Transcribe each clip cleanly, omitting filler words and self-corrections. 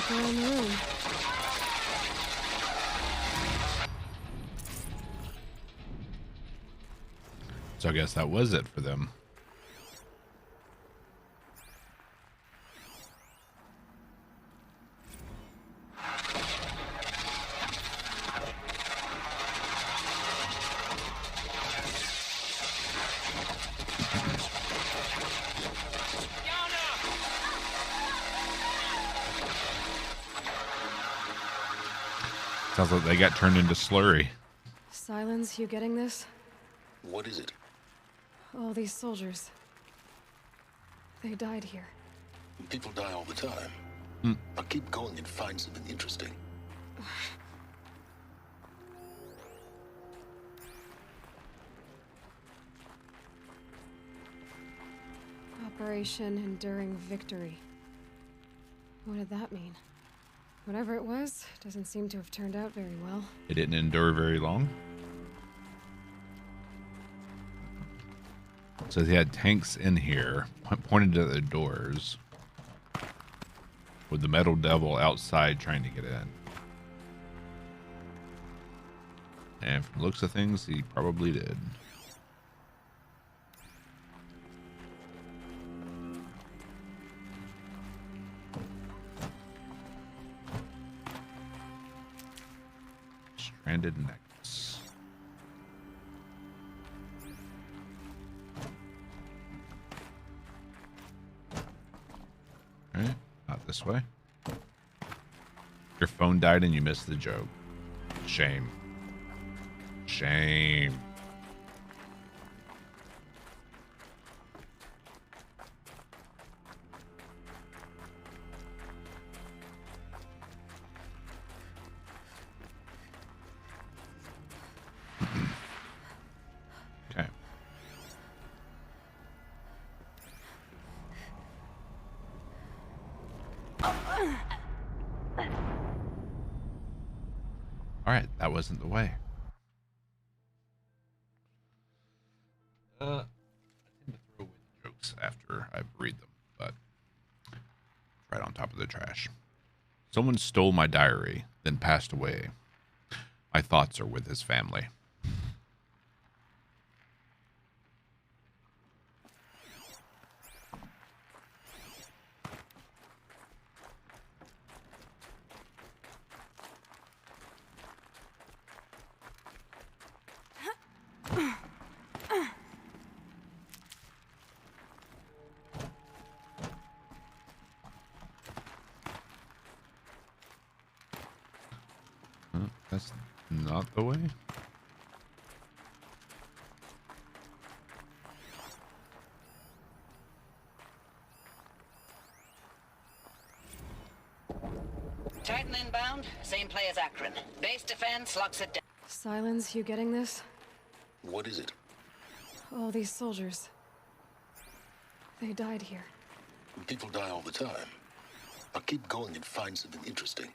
back around the room. So I guess that was it for them. Sounds like they got turned into slurry. Silence, you getting this? What is it? All these soldiers. They died here. People die all the time. I'll keep going and find something interesting. Operation Enduring Victory. What did that mean? Whatever it was, doesn't seem to have turned out very well. It didn't endure very long. So he had tanks in here, pointed at the doors, with the metal devil outside trying to get in. And from the looks of things, he probably did. Stranded necklace. Alright, not this way. Your phone died and you missed the joke. Shame. Shame. Okay. All right, that wasn't the way. I tend to throw away the jokes after I read them, but right on top of the trash. Someone stole my diary, then passed away. My thoughts are with his family. That's not the way. Titan inbound, same play as Akron. Base defense locks it down. Silence, you getting this? What is it? All these soldiers. They died here. People die all the time. I'll keep going and find something interesting.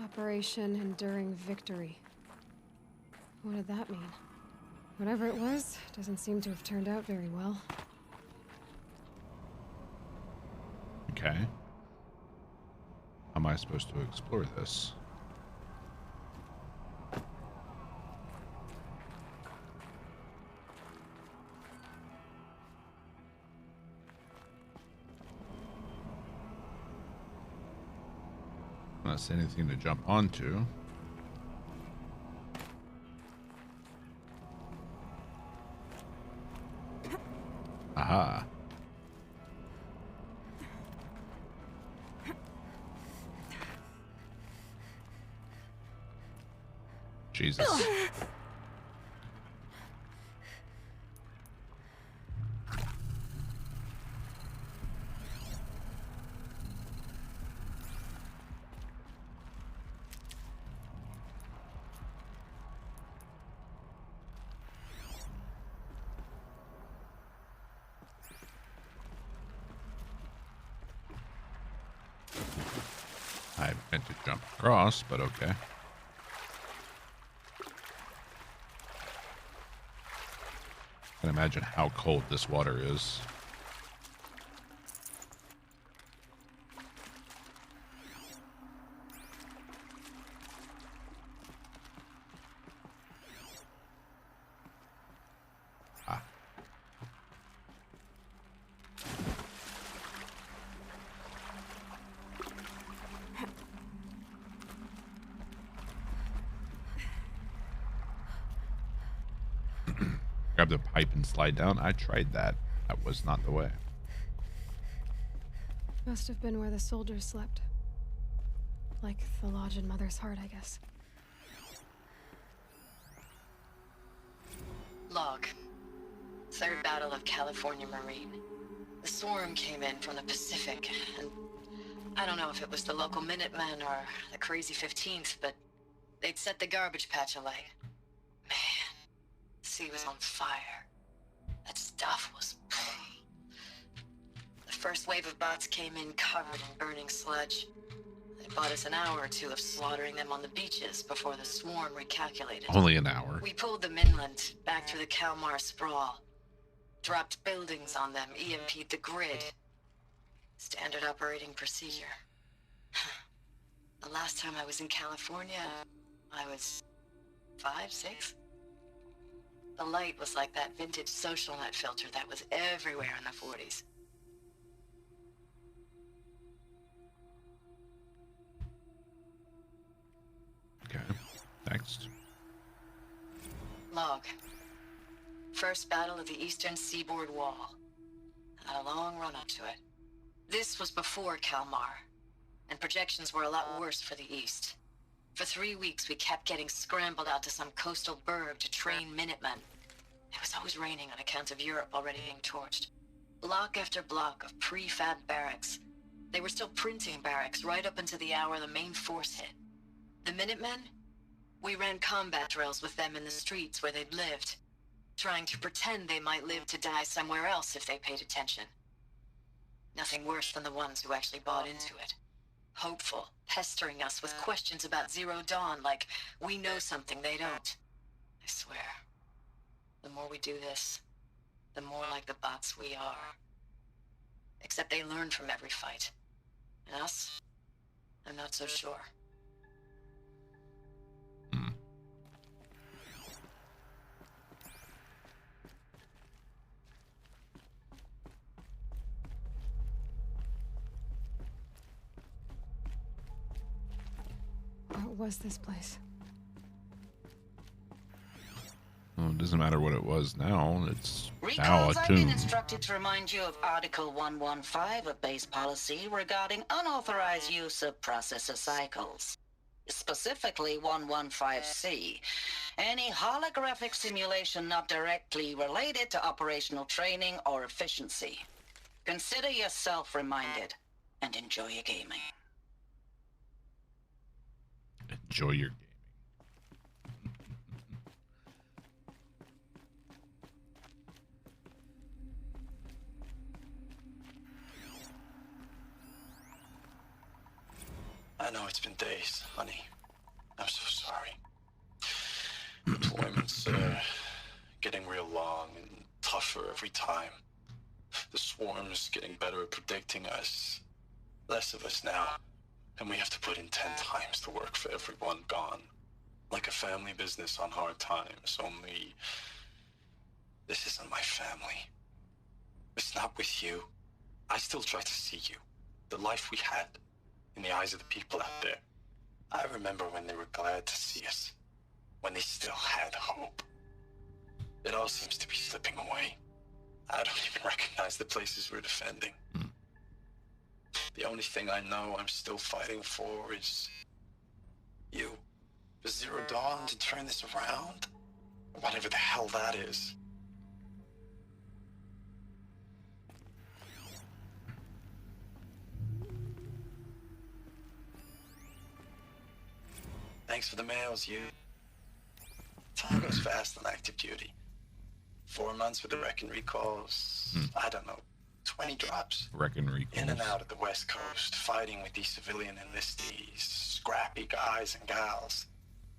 Operation Enduring Victory. What did that mean? Whatever it was, doesn't seem to have turned out very well. Okay. How am I supposed to explore this? I don't see anything to jump onto. Aha. Jesus. I meant to jump across, but okay. I can imagine how cold this water is. grab the pipe and slide down. I tried that. That was not the way. Must have been where the soldiers slept. Like the lodge in Mother's Heart, I guess. Log. Third Battle of California Marine. The swarm came in from the Pacific, and I don't know if it was the local Minutemen or the crazy 15th, but they'd set the garbage patch alight. Man, the sea was on fire. That stuff was... The first wave of bots came in covered in burning sludge. They bought us an hour or two of slaughtering them on the beaches before the swarm recalculated. Only an hour. We pulled them inland, back through the Kalmar sprawl. Dropped buildings on them, EMP'd the grid. Standard operating procedure. The last time I was in California, I was 5, 6? The light was like that vintage social net filter that was everywhere in the 40s. Okay. Next. Log. First battle of the Eastern Seaboard Wall. Had a long run up to it. This was before Kalmar, and projections were a lot worse for the East. For 3 weeks, we kept getting scrambled out to some coastal burg to train Minutemen. It was always raining on account of Europe already being torched. Block after block of prefab barracks. They were still printing barracks right up until the hour the main force hit. The Minutemen? We ran combat drills with them in the streets where they'd lived, trying to pretend they might live to die somewhere else if they paid attention. Nothing worse than the ones who actually bought into it. Hopeful, pestering us with questions about Zero Dawn like we know something they don't. I swear, the more we do this, the more like the bots we are. Except they learn from every fight. And us? I'm not so sure. What was this place? Well, it doesn't matter what it was now. It's now a Recalls, I've been tomb. instructed to remind you of Article 115 of base policy regarding unauthorized use of processor cycles. Specifically 115C. Any holographic simulation not directly related to operational training or efficiency. Consider yourself reminded and enjoy your gaming. Enjoy your gaming. I know it's been days, honey. I'm so sorry. Deployment's getting real long and tougher every time. The swarm's getting better at predicting us. Less of us now. And we have to put in 10 times the work for everyone gone. Like a family business on hard times, only... This isn't my family. It's not with you. I still try to see you. The life we had. In the eyes of the people out there. I remember when they were glad to see us. When they still had hope. It all seems to be slipping away. I don't even recognize the places we're defending. The only thing I know I'm still fighting for is... you. For Zero Dawn to turn this around? Or whatever the hell that is. Thanks for the mails, you. Time goes fast on active duty. 4 months with the Reckon recalls. I don't know, 20 drops. Reckon recalls. In and out of the West Coast, fighting with these civilian enlistees, scrappy guys and gals.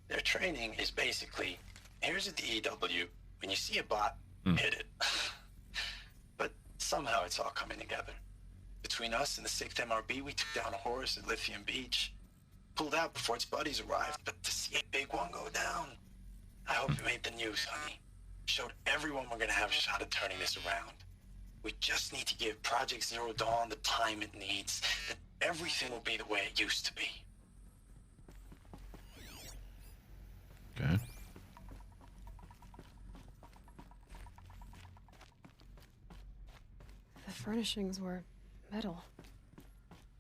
Their training is basically, here's a DEW. When you see a bot, hit it. But somehow it's all coming together. Between us and the 6th MRB, we took down a horse at Lithium Beach. Pulled out before its buddies arrived, but to see a big one go down, I hope it made the news, honey. Showed everyone we're gonna have a shot at turning this around. We just need to give Project Zero Dawn the time it needs, then everything will be the way it used to be. Okay. furnishings were metal.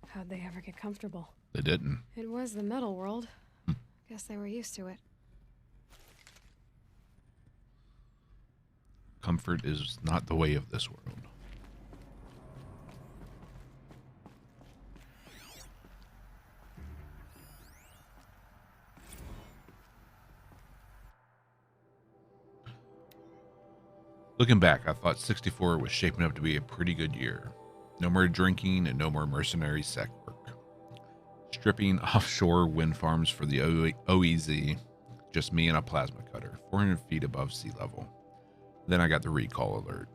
How'd they ever get comfortable? They didn't. It was the metal world. Guess they were used to it. Comfort is not the way of this world. Looking back, I thought 64 was shaping up to be a pretty good year. No more drinking and no more mercenary sex work. Stripping offshore wind farms for the OEZ. Just me and a plasma cutter, 400 feet above sea level. Then I got the recall alert.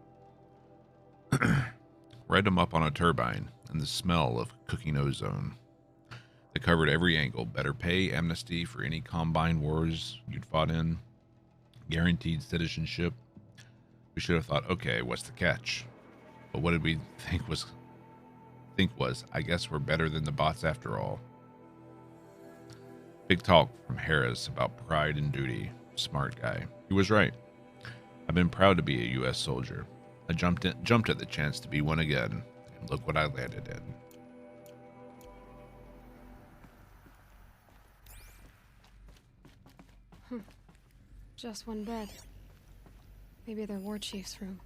Read them up on a turbine and the smell of cooking ozone. They covered every angle. Better pay, amnesty for any combine wars you'd fought in. Guaranteed citizenship. We should have thought, okay, what's the catch? But what did we think was, I guess we're better than the bots after all. Big talk from Harris about pride and duty. Smart guy. He was right. I've been proud to be a U.S. soldier. I jumped at the chance to be one again, and look what I landed in. Just one bed. Maybe their war chief's room.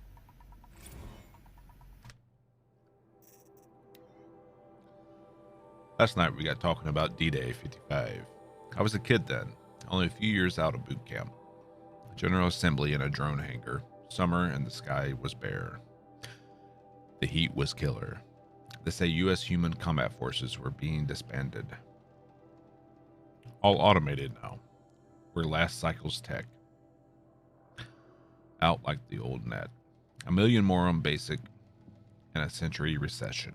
Last night we got talking about D-Day 55. I was a kid then, only a few years out of boot camp. General assembly in a drone hangar. Summer and the sky was bare. The heat was killer. They say U.S. human combat forces were being disbanded. All automated now. We're last cycle's tech. Out like the old net. 1 million more on basic and a century recession.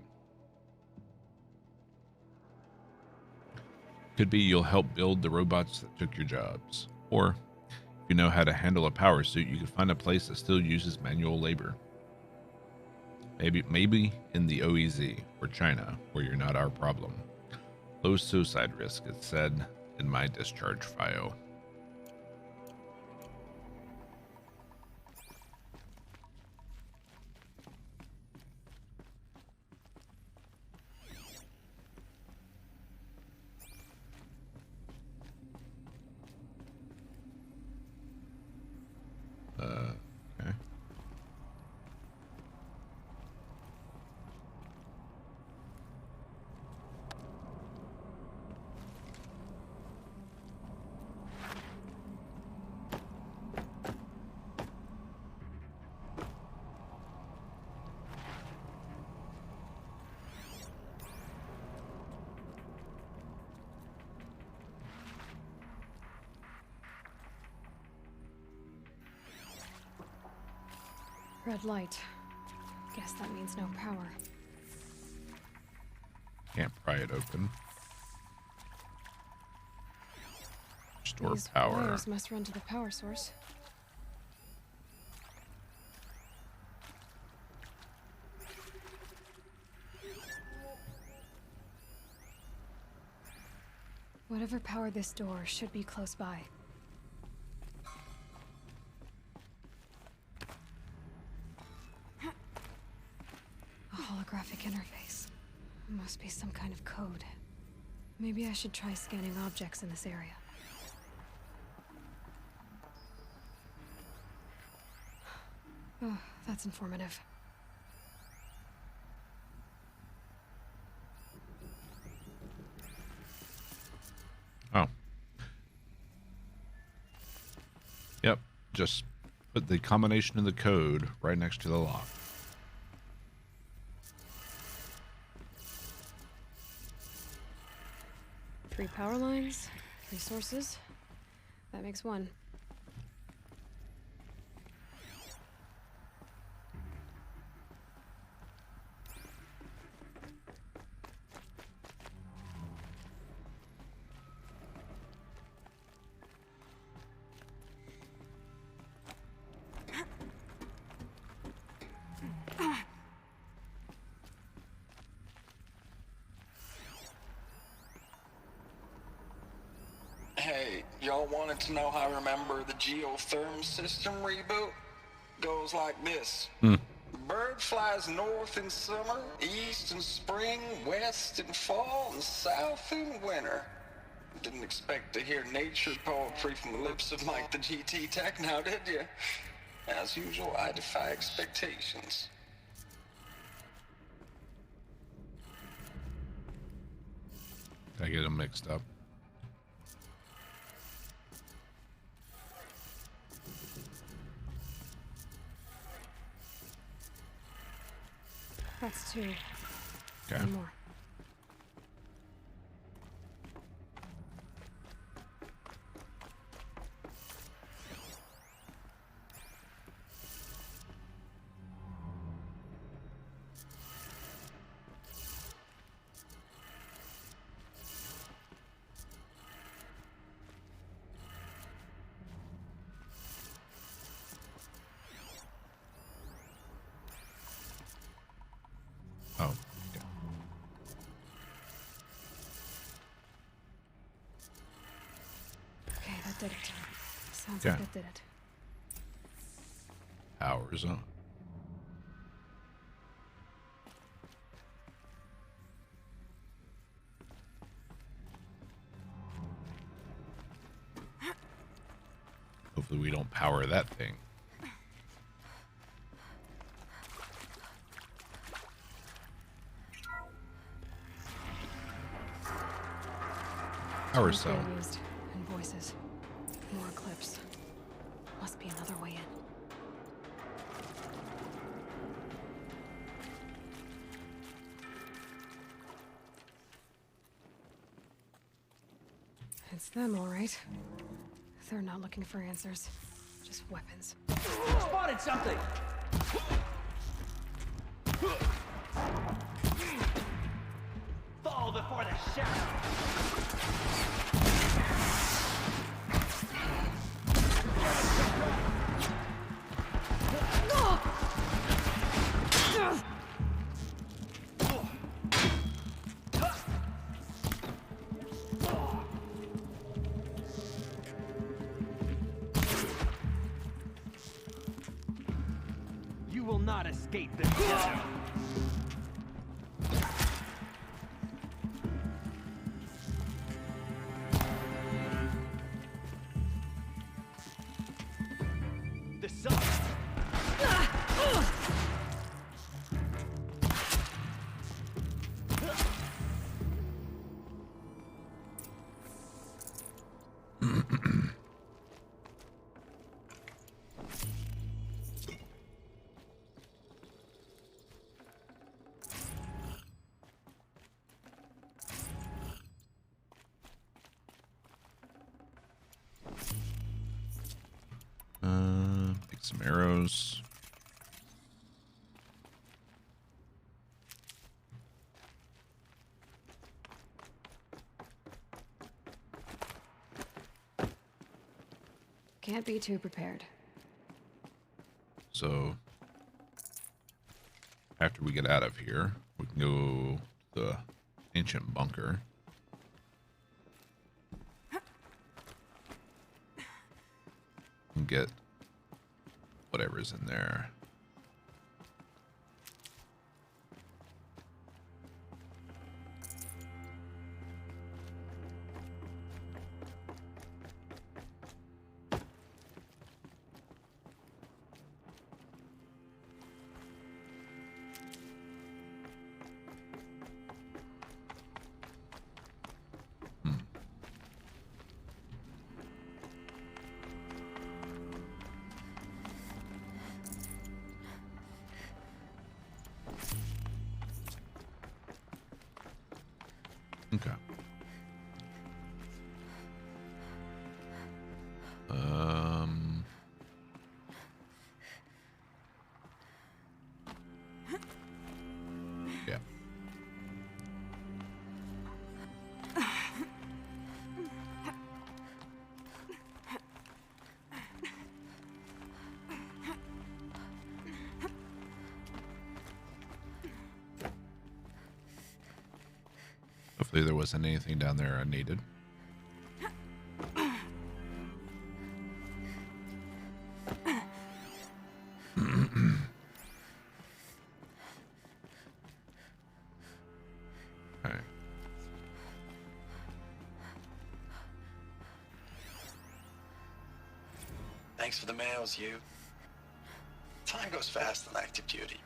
Could be you'll help build the robots that took your jobs. Or, if you know how to handle a power suit, you could find a place that still uses manual labor. Maybe in the OEZ or China, where you're not our problem. Low suicide risk, it said in my discharge file. Okay. Red light. Guess that means no power. Can't pry it open. Restore These power. wires must run to the power source. Whatever powered this door should be close by. A holographic interface. Must be some kind of code. Maybe I should try scanning objects in this area. Oh, that's informative. Oh. Yep. Just put the combination of the code right next to the lock. Three power lines, 3 sources. That makes 1. Hey, y'all wanted to know how I remember the geotherm system reboot? Goes like this. Bird flies north in summer, east in spring, west in fall, and south in winter. Didn't expect to hear nature poetry from the lips of Mike the GT Tech now, did you? As usual, I defy expectations. I get them mixed up. That's two. Okay. One more. Oh, yeah. Okay, that did it. Sounds Yeah. like that did it. Hours, huh? Hopefully we don't power that thing. Power Sounds cell. being used. And voices. More clips. Must be another way in. It's them, all right. They're not looking for answers. Just weapons. Spotted something! Fall before the shadow! You will not escape this shadow! This sucks! Take some arrows. Can't be too prepared. So after we get out of here, we can go to the ancient bunker. And get whatever's in there. Okay. Yeah. Hopefully there wasn't anything down there I needed. Thanks for the mails, you. Time goes fast on active duty.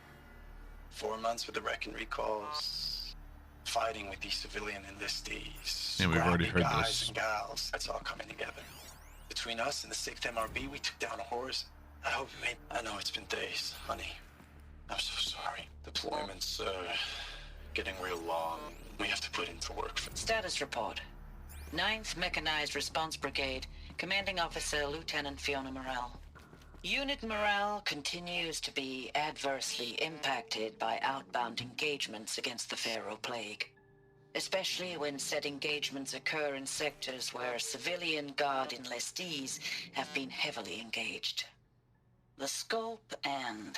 4 months with the wreck and recalls, fighting with these civilian enlistees, Yeah, we've already scrappy heard guys this. and gals. That's all coming together. Between us and the 6th MRB, we took down a horse. I hope it made... I know it's been days, honey. I'm so sorry. Deployments are getting real long. We have to put into work for... Status report. 9th Mechanized Response Brigade, Commanding Officer Lieutenant Fiona Morrell. Unit morale continues to be adversely impacted by outbound engagements against the Pharaoh Plague, especially when said engagements occur in sectors where civilian guard enlistees have been heavily engaged. The scope and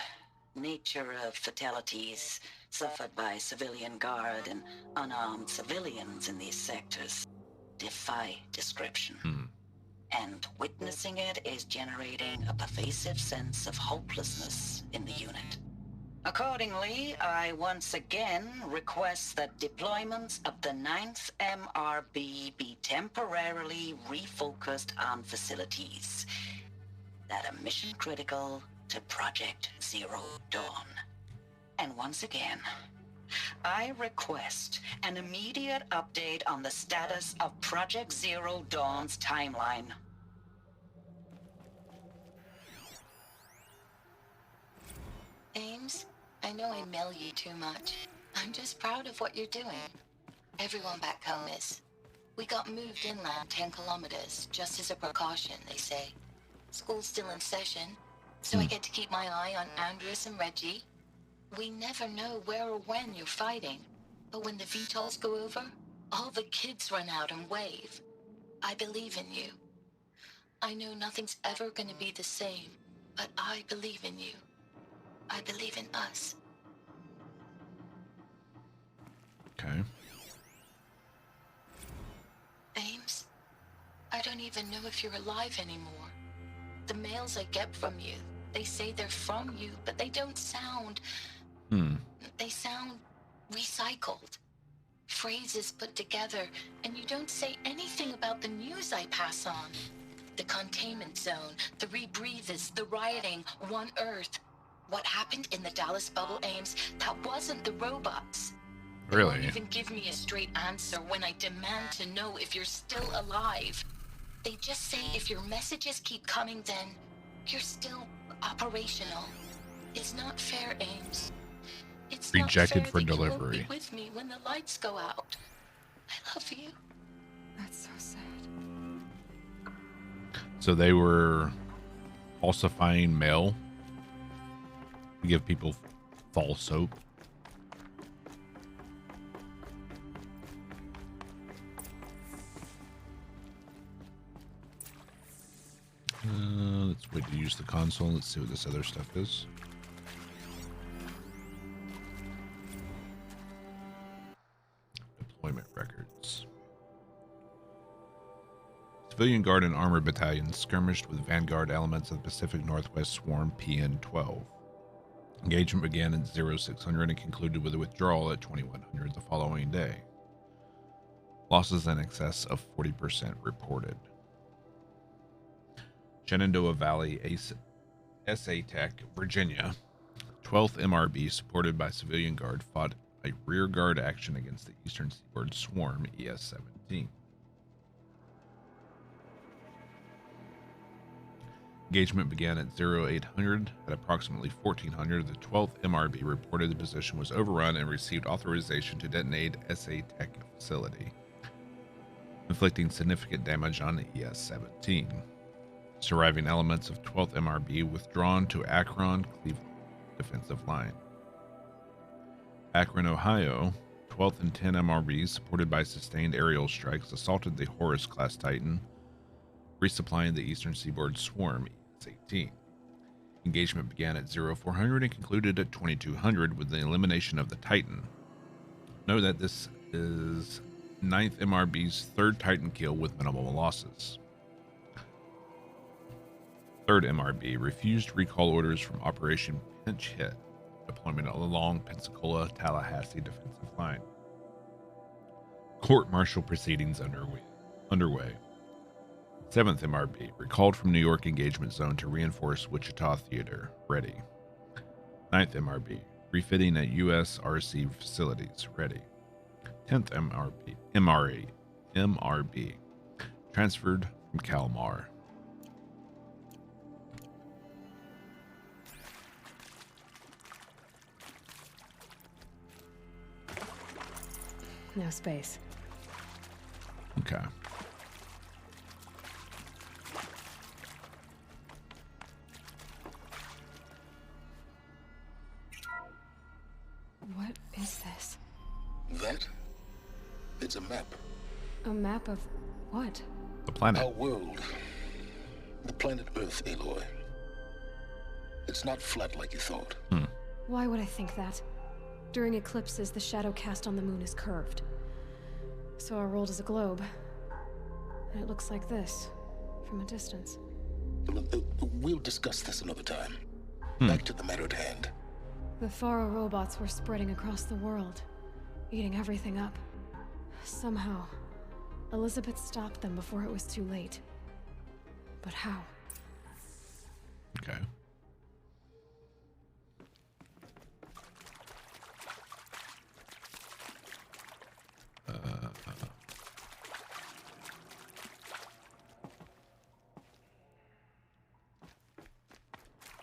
nature of fatalities suffered by civilian guard and unarmed civilians in these sectors defy description. And witnessing it is generating a pervasive sense of hopelessness in the unit. Accordingly, I once again request that deployments of the 9th MRB be temporarily refocused on facilities that are mission critical to Project Zero Dawn. And once again, I request an immediate update on the status of Project Zero Dawn's timeline. Ames, I know I mail you too much. I'm just proud of what you're doing. Everyone back home is. We got moved inland 10 kilometers, just as a precaution, they say. School's still in session, so I get to keep my eye on Andreas and Reggie. We never know where or when you're fighting, but when the VTOLs go over, all the kids run out and wave. I believe in you. I know nothing's ever gonna be the same, but I believe in you. I believe in us. Okay. Ames, I don't even know if you're alive anymore. The mails I get from you, they say they're from you, but they don't sound... They sound recycled. Phrases put together, and you don't say anything about the news I pass on. The containment zone, the rebreathers, the rioting, One Earth. What happened in the Dallas bubble, Ames, that wasn't the robots. They won't Really? even give me a straight answer when I demand to know if you're still alive. They just say if your messages keep coming, then you're still operational. It's not fair, Ames. It's Rejected not fair for that you won't delivery. be with me when the lights go out. I love you. That's so sad. So they were falsifying mail to give people false hope. Let's wait to use the console. Let's see what this other stuff is. Deployment records. Civilian Guard and Armored Battalions skirmished with Vanguard elements of the Pacific Northwest Swarm PN-12. Engagement began at 0600 and concluded with a withdrawal at 2100 the following day. Losses in excess of 40% reported. Shenandoah Valley SA Tech, Virginia, 12th MRB, supported by Civilian Guard, fought a rear guard action against the Eastern Seaboard Swarm ES-17. Engagement began at 0800. At approximately 1400, the 12th MRB reported the position was overrun and received authorization to detonate SA Tech facility, inflicting significant damage on the ES-17. Surviving elements of 12th MRB withdrawn to Akron, Cleveland defensive line. Akron, Ohio, 12th and 10 MRBs, supported by sustained aerial strikes, assaulted the Horus-class Titan, resupplying the Eastern Seaboard Swarm ES-18. Engagement began at 0400 and concluded at 2200 with the elimination of the Titan. Note that this is 9th MRB's third Titan kill with minimal losses. 3rd MRB refused recall orders from Operation Pinch Hit, deployment along Pensacola-Tallahassee defensive line. Court-martial proceedings underway. 7th MRB, recalled from New York engagement zone to reinforce Wichita Theater. Ready. 9th MRB, refitting at USRC facilities. Ready. 10th MRB, transferred from Kalmar. No space. Okay. What is this? That? It's a map. A map of what? The planet. Our world. The planet Earth, Aloy. It's not flat like you thought. Why would I think that? During eclipses, the shadow cast on the moon is curved. So our world is a globe. And it looks like this, from a distance. We'll discuss this another time. Back to the matter at hand. The Faro robots were spreading across the world, eating everything up. Somehow, Elizabeth stopped them before it was too late. But how? Okay.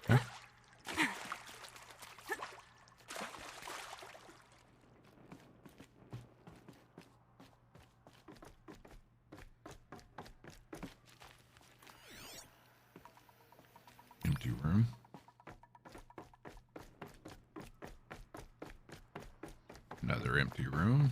Okay. Empty room. Another empty room.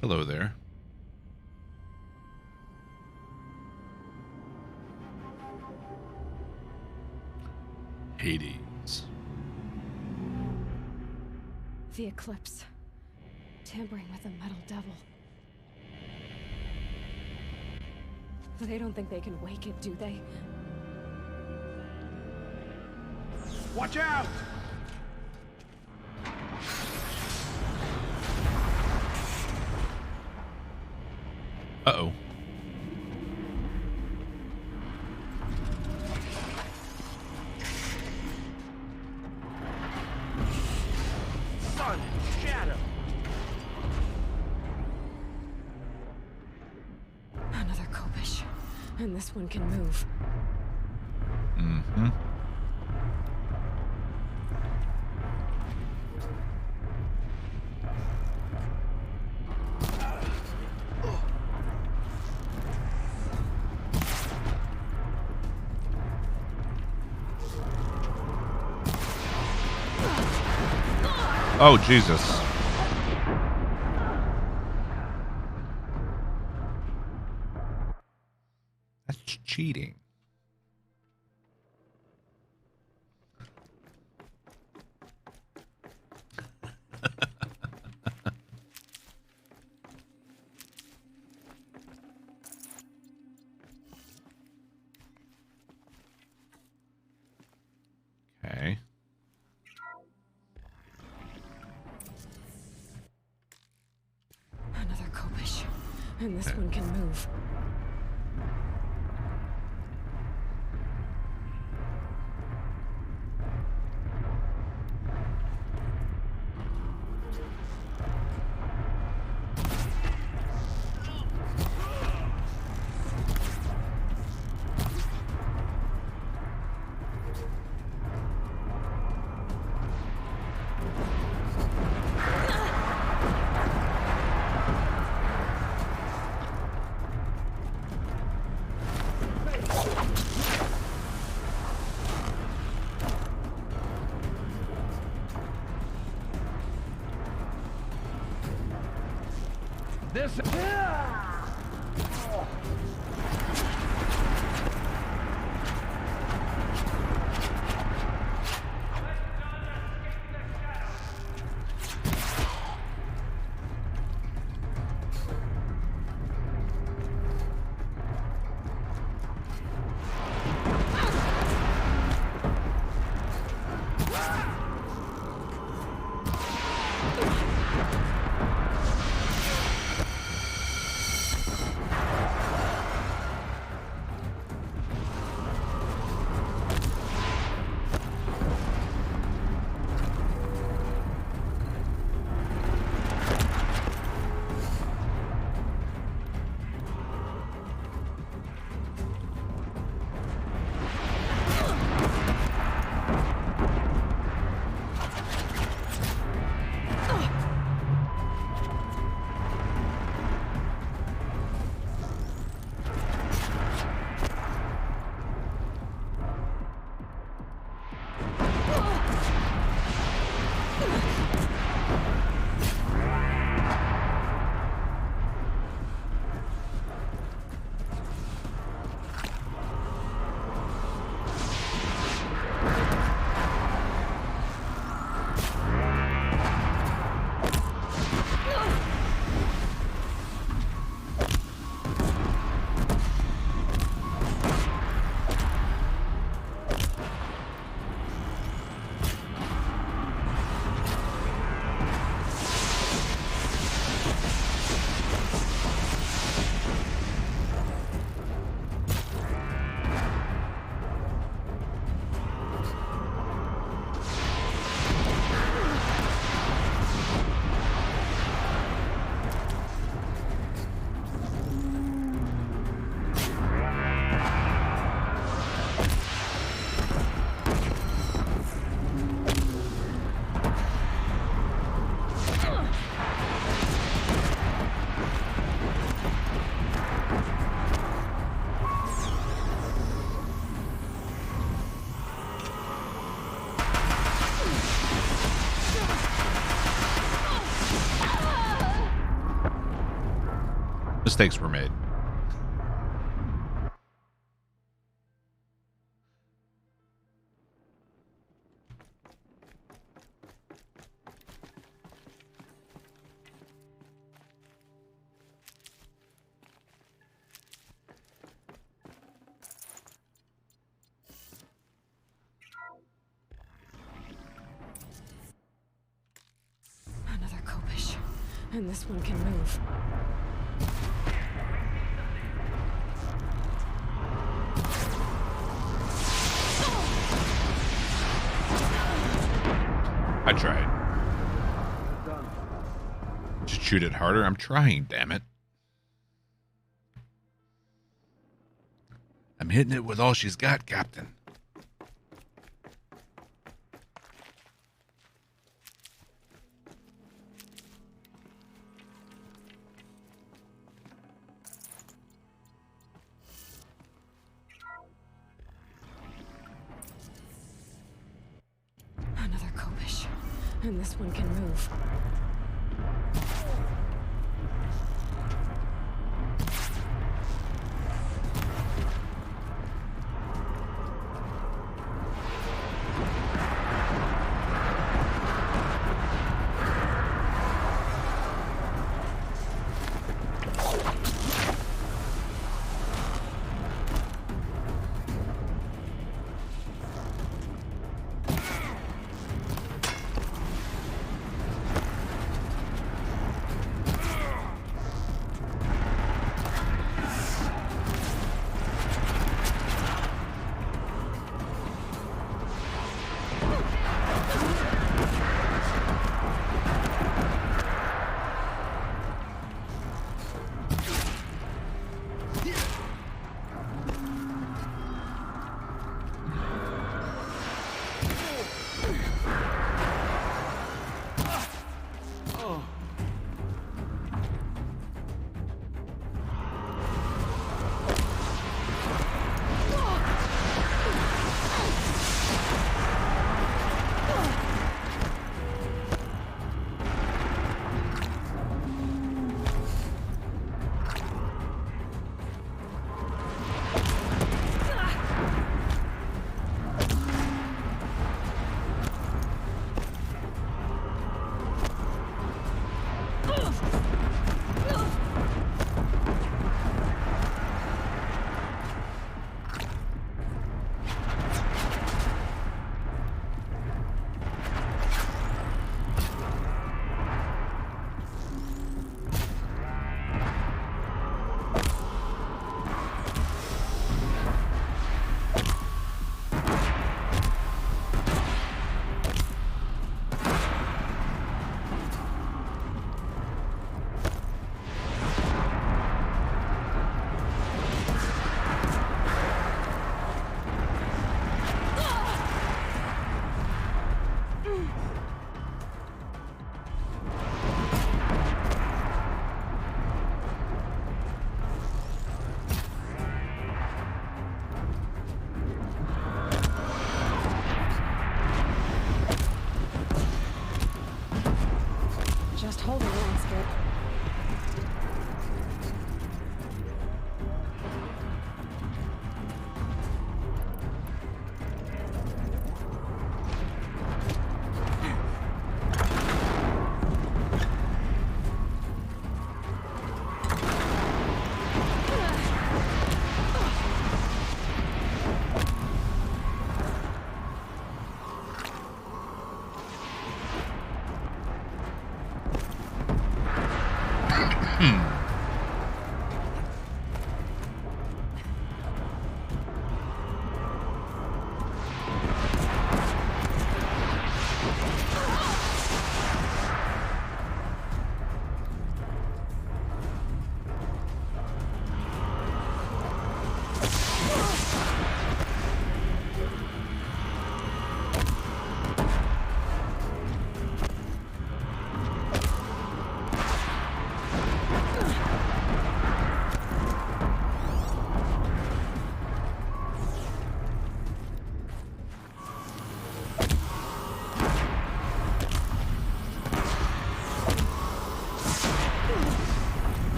Hello there. Hades. The eclipse. Tampering with the metal devil. They don't think they can wake it, do they? Watch out! Uh-oh. Sun and shadow. Another Kopish. And this one can move. Mm-hmm. Oh, Jesus. That's cheating. Okay. Another Kopish. And this one can move. This. mistakes were made. Another Kopish. And this one can move. I tried. Just shoot it harder. I'm trying, damn it. I'm hitting it with all she's got, Captain. Another Kopish. And this one can move.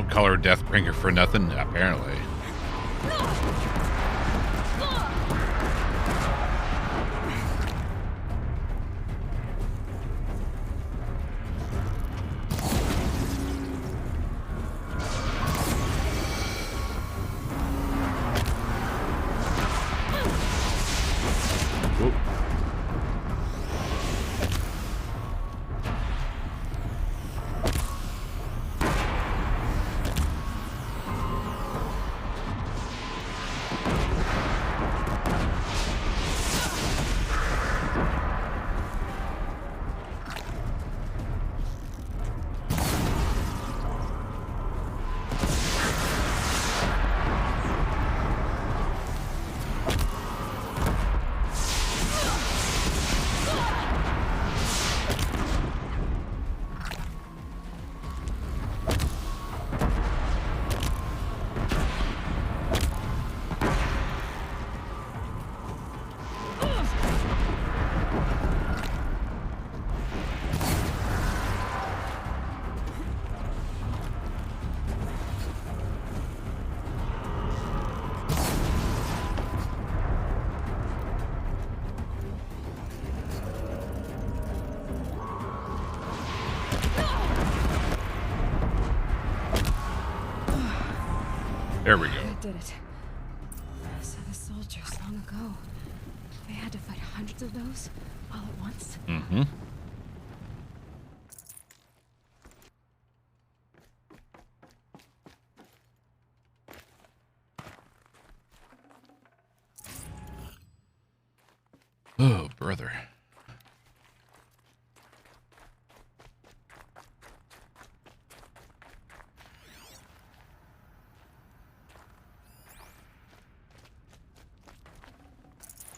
don't call her Deathbringer for nothing, apparently. There we go. I did it. So the soldiers long ago, they had to fight hundreds of those all at once? Mm-hmm. Oh, brother.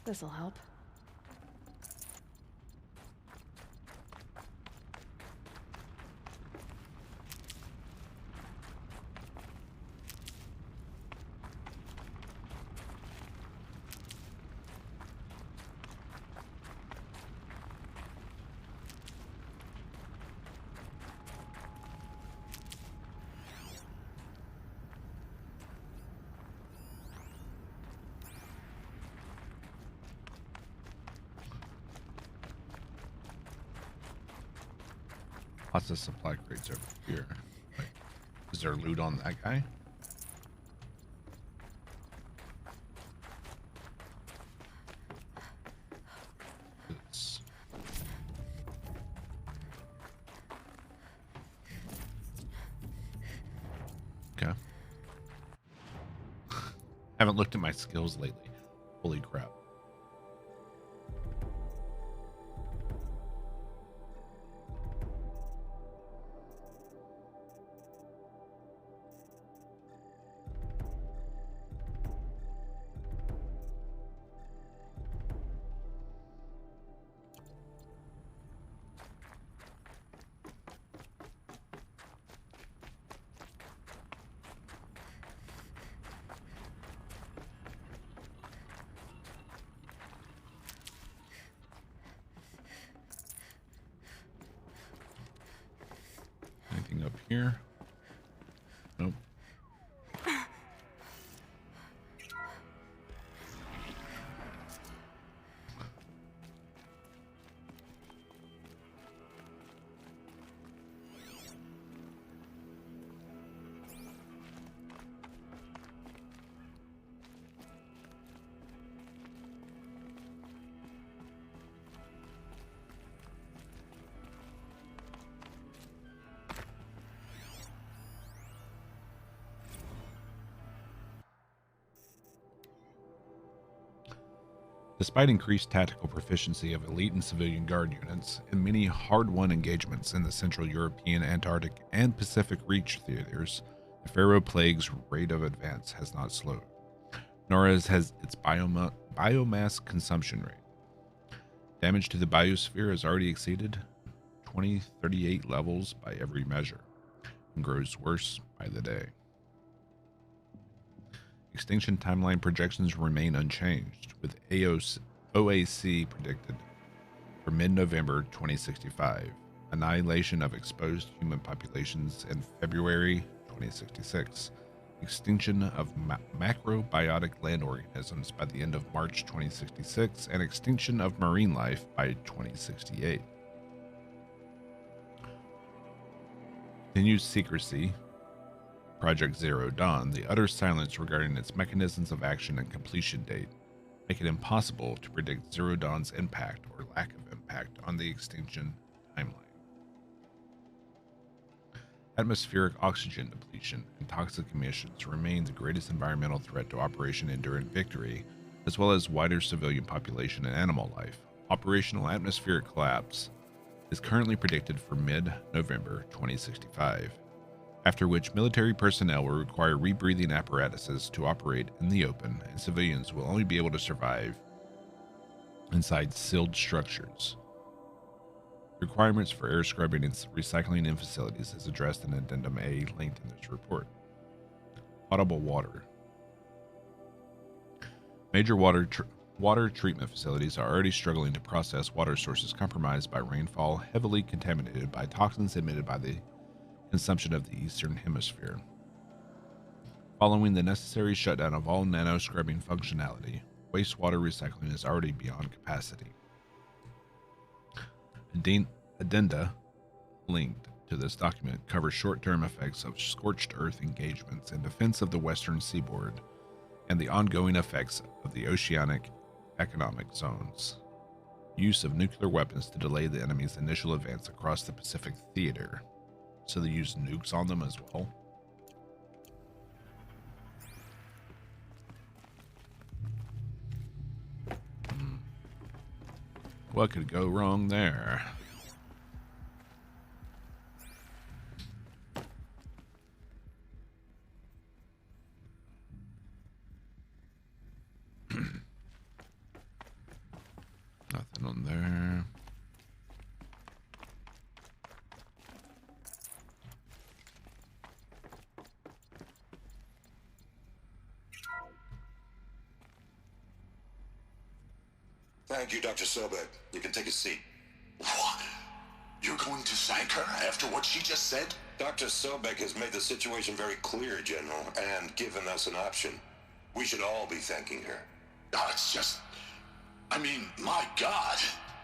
This'll help. Lots of supply crates over here. Like, is there loot on that guy? It's... Okay. Haven't looked at my skills lately. Holy crap. Anything up here? Nope. Despite increased tactical proficiency of elite and civilian guard units and many hard-won engagements in the Central European, Antarctic, and Pacific Reach theaters, the Pharaoh Plague's rate of advance has not slowed, nor has its biomass consumption rate. Damage to the biosphere has already exceeded 2038 levels by every measure, and grows worse by the day. Extinction timeline projections remain unchanged, with OAC predicted for mid-November 2065, annihilation of exposed human populations in February 2066, extinction of macrobiotic land organisms by the end of March 2066, and extinction of marine life by 2068. Continued secrecy. Project Zero Dawn, the utter silence regarding its mechanisms of action and completion date, make it impossible to predict Zero Dawn's impact or lack of impact on the extinction timeline. Atmospheric oxygen depletion and toxic emissions remain the greatest environmental threat to Operation Enduring Victory, as well as wider civilian population and animal life. Operational atmospheric collapse is currently predicted for mid-November 2065, after which military personnel will require rebreathing apparatuses to operate in the open, and civilians will only be able to survive inside sealed structures. Requirements for air scrubbing and recycling in facilities is addressed in Addendum A linked in this report. Potable water. Major water treatment facilities are already struggling to process water sources compromised by rainfall, heavily contaminated by toxins emitted by the consumption of the Eastern Hemisphere. Following the necessary shutdown of all nano-scrubbing functionality, wastewater recycling is already beyond capacity. Addenda linked to this document cover short-term effects of scorched earth engagements in defense of the western seaboard and the ongoing effects of the oceanic economic zones. Use of nuclear weapons to delay the enemy's initial advance across the Pacific theater. So they use nukes on them as well. What could go wrong there? Nothing on there. Thank you, Dr. Sobek. You can take a seat. What? You're going to thank her after what she just said? Dr. Sobek has made the situation very clear, General, and given us an option. We should all be thanking her. Oh, it's just... I mean, my God.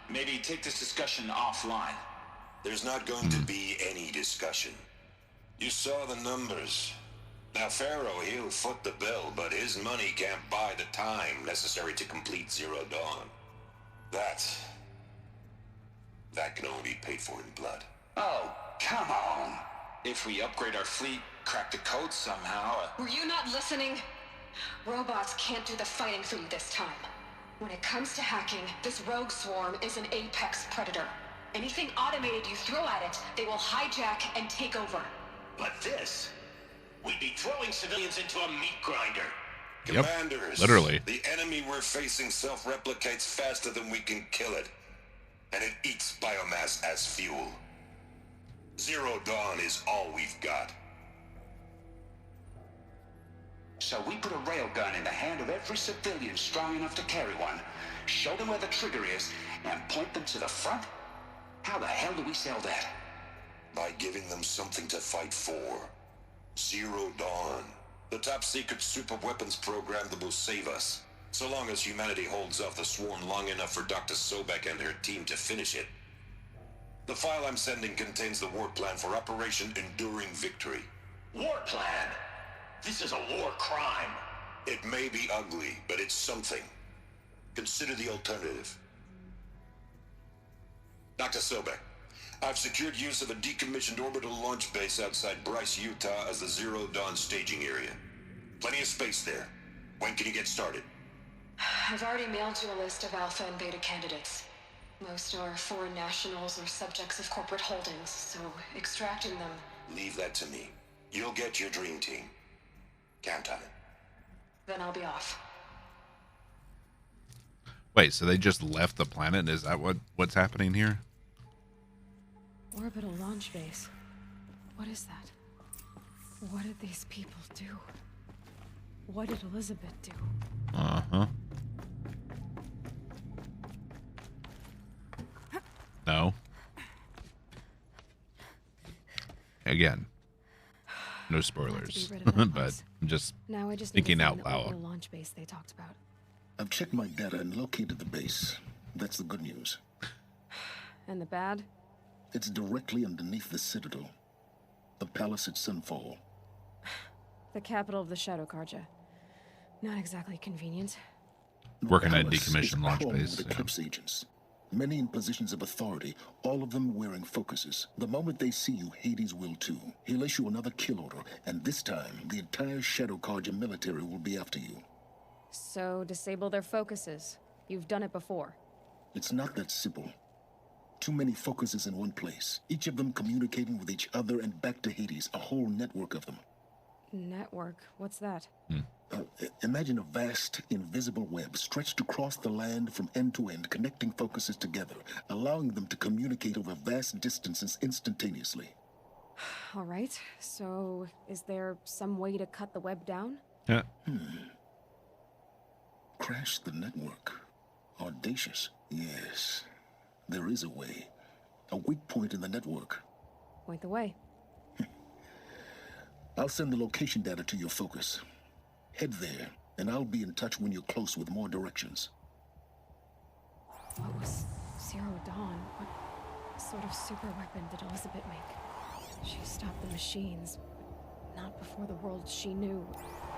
Maybe take this discussion offline. There's not going to be any discussion. You saw the numbers. Now, Pharaoh, he'll foot the bill, but his money can't buy the time necessary to complete Zero Dawn. That can only be paid for in blood. Oh, come on. If we upgrade our fleet, crack the code somehow... Were you not listening? Robots can't do the fighting for you this time. When it comes to hacking, this rogue swarm is an apex predator. Anything automated you throw at it, they will hijack and take over. But this... we'd be throwing civilians into a meat grinder. Yep, Commanders, literally. The enemy we're facing self-replicates faster than we can kill it. And it eats biomass as fuel. Zero Dawn is all we've got. So we put a railgun in the hand of every civilian strong enough to carry one, show them where the trigger is, and point them to the front? How the hell do we sell that? By giving them something to fight for. Zero Dawn. The top-secret super-weapons program that will save us. So long as humanity holds off the swarm long enough for Dr. Sobek and her team to finish it. The file I'm sending contains the war plan for Operation Enduring Victory. War plan? This is a war crime. It may be ugly, but it's something. Consider the alternative. Dr. Sobek, I've secured use of a decommissioned orbital launch base outside Bryce, Utah as the Zero Dawn staging area. Plenty of space there. When can you get started? I've already mailed you a list of alpha and beta candidates. Most are foreign nationals or subjects of corporate holdings, so extracting them... Leave that to me. You'll get your dream team. Count on it. Then I'll be off. Wait, so they just left the planet? Is that what's happening here? Orbital launch base. What is that? What did these people do? What did Elizabeth do? Uh-huh. No. Again. No Glad spoilers, to be rid of that but bus. I'm just Now I just need to thinking find out the loud. orbital launch base they talked about. I've checked my data and located the base. That's the good news. And the bad? It's directly underneath the Citadel. The palace at Sunfall. The capital of the Shadow Carja. Not exactly convenient. The Working at palace is decommissioned launch crawling base, with yeah. Eclipse agents. Many in positions of authority, all of them wearing focuses. The moment they see you, Hades will too. He'll issue another kill order, and this time, the entire Shadow Carja military will be after you. So, disable their focuses. You've done it before. It's not that simple. Too many focuses in one place, each of them communicating with each other and back to Hades, a whole network of them. Network? What's that? Imagine a vast, invisible web stretched across the land from end to end, connecting focuses together, allowing them to communicate over vast distances instantaneously. Alright, so is there some way to cut the web down? Yeah. Crash the network. Audacious. Yes, there is a way. A weak point in the network. Point the way. I'll send the location data to your focus. Head there, and I'll be in touch when you're close with more directions. What was Zero Dawn? What sort of super weapon did Elizabeth make? She stopped the machines, but not before the world she knew,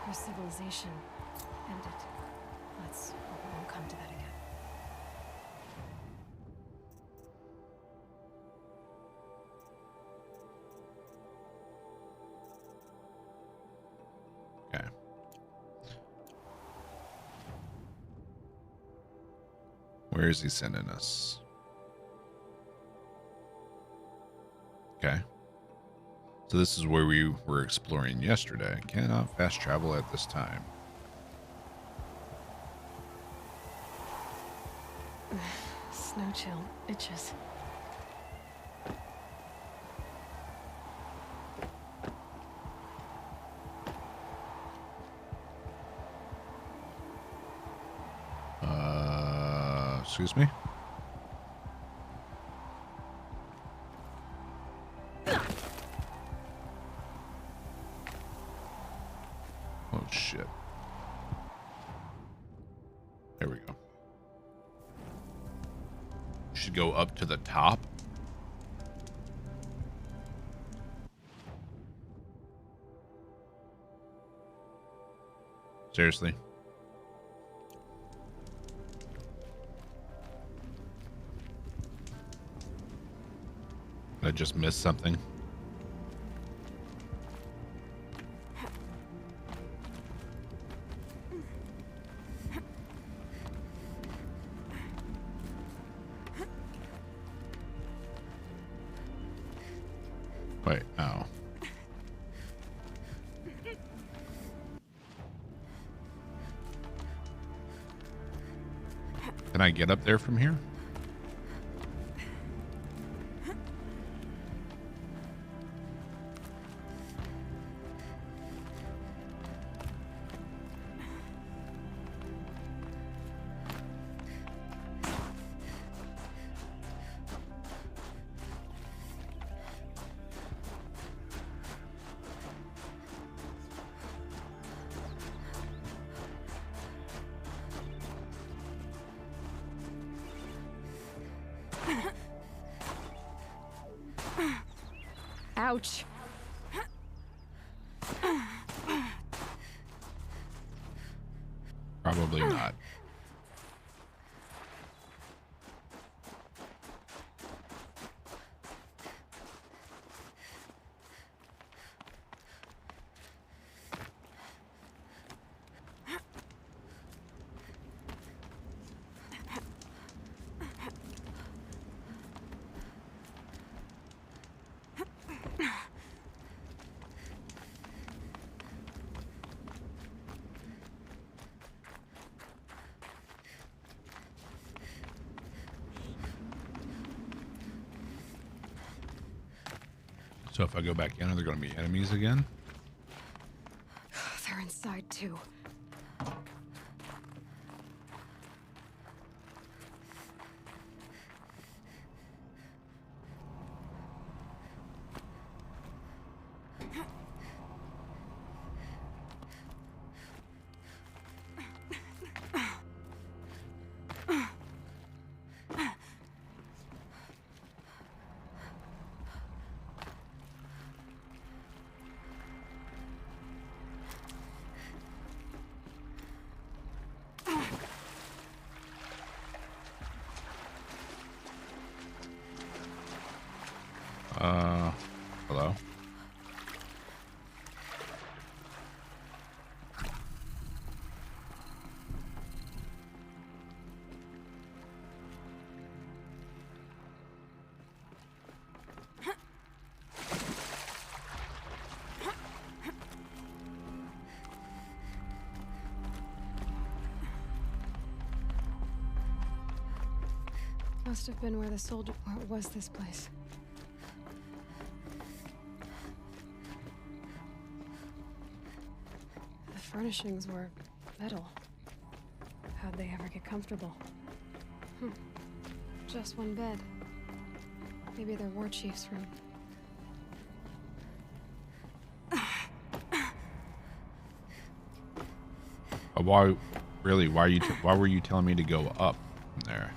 her civilization, ended. Let's hope it won't come to that again. Okay. Where is he sending us? Okay. So this is where we were exploring yesterday. Cannot fast travel at this time. Snow chill itches. Excuse me? Oh, shit. There we go. Should go up to the top. Seriously? I just missed something. Wait, ow. Can I get up there from here? Ouch. Probably not. So if I go back in, are there going to be enemies again? They're inside too. Hello? Must have been where the soldier... What was this place? The furnishings were metal. How'd they ever get comfortable? Just one bed. Maybe their war chief's room. Why, really? Why were you telling me to go up there?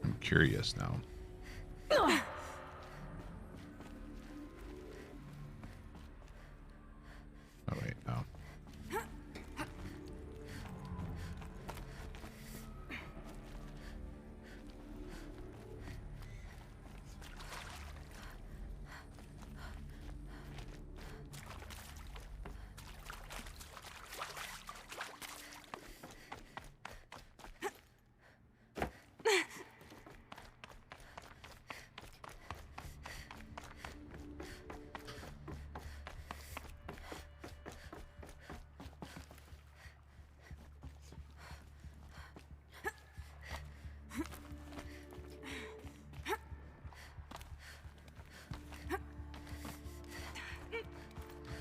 I'm curious now. Oh wait, no.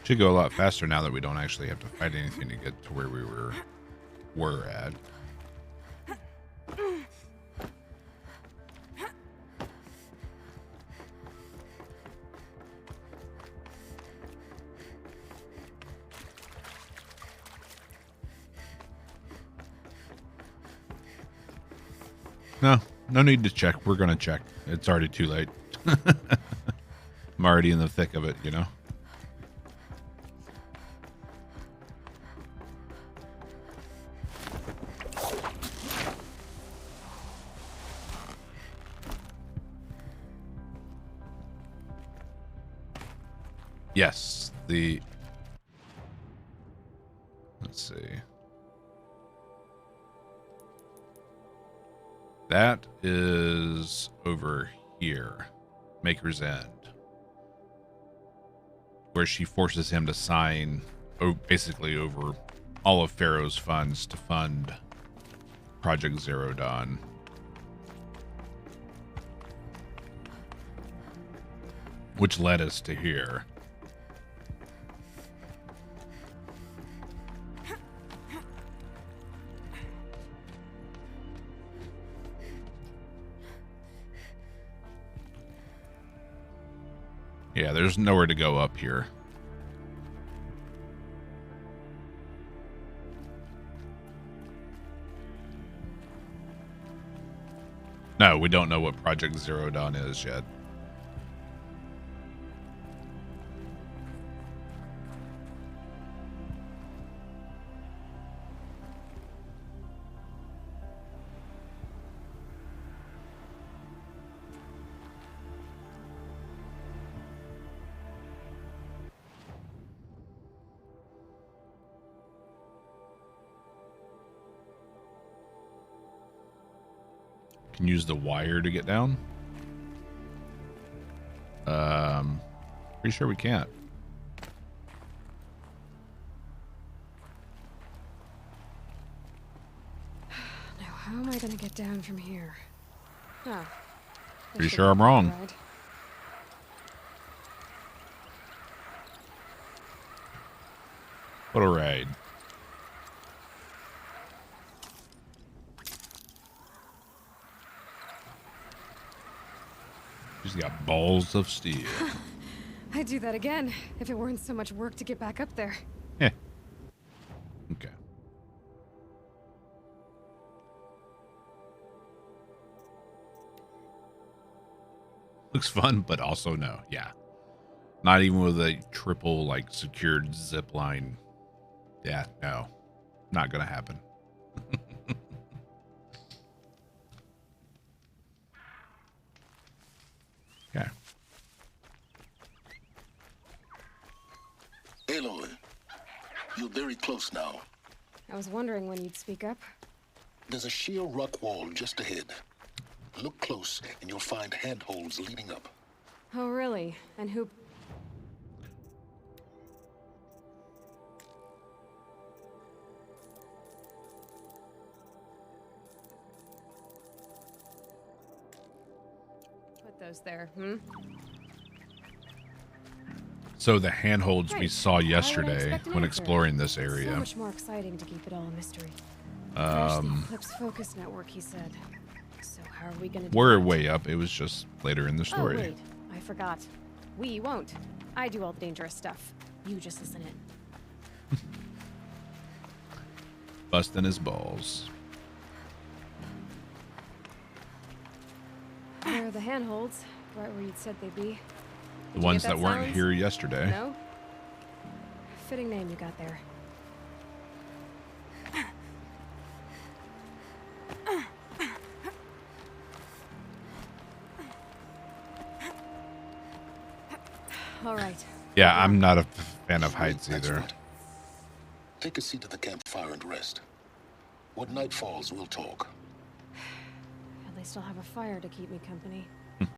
Should go a lot faster now that we don't actually have to fight anything to get to where we were at. No need to check. We're gonna check. It's already too late. I'm already in the thick of it, you know? Yes, let's see. That is over here, Maker's End, where she forces him to sign basically over all of Pharaoh's funds to fund Project Zero Dawn. Which led us to here. Yeah, there's nowhere to go up here. No, we don't know what Project Zero Dawn is yet. Can use the wire to get down. Pretty sure we can't. Now, how am I gonna get down from here? Oh, Pretty sure I'm wrong. Right. What a ride. She's got balls of steel. I'd do that again if it weren't so much work to get back up there. Yeah. Okay. Looks fun, but also no. Yeah. Not even with a triple, like, secured zip line Yeah, no. Not gonna happen. Okay. Aloy, you're very close now. I was wondering when you'd speak up. There's a sheer rock wall just ahead. Look close, and you'll find handholds leading up. Oh, really? And who... put those there, So the handholds we Right. saw Why would I yesterday expect an when answer? exploring this So area. much more exciting to keep it all a mystery. Crash the Eclipse Focus Network, he said. So how are we gonna do We're that? way up. It was just later in the Oh, story. wait. I forgot. We won't. I do all the dangerous stuff. You just listen in. Busting his balls. There are the handholds, right where you'd said they'd be. The Did you ones get that weren't sounds? here yesterday. No? Fitting name you got there. All right. Yeah, I'm not a fan of heights That's either. right. Take a seat at the campfire and rest. When night falls, we'll talk. At least I'll have a fire to keep me company.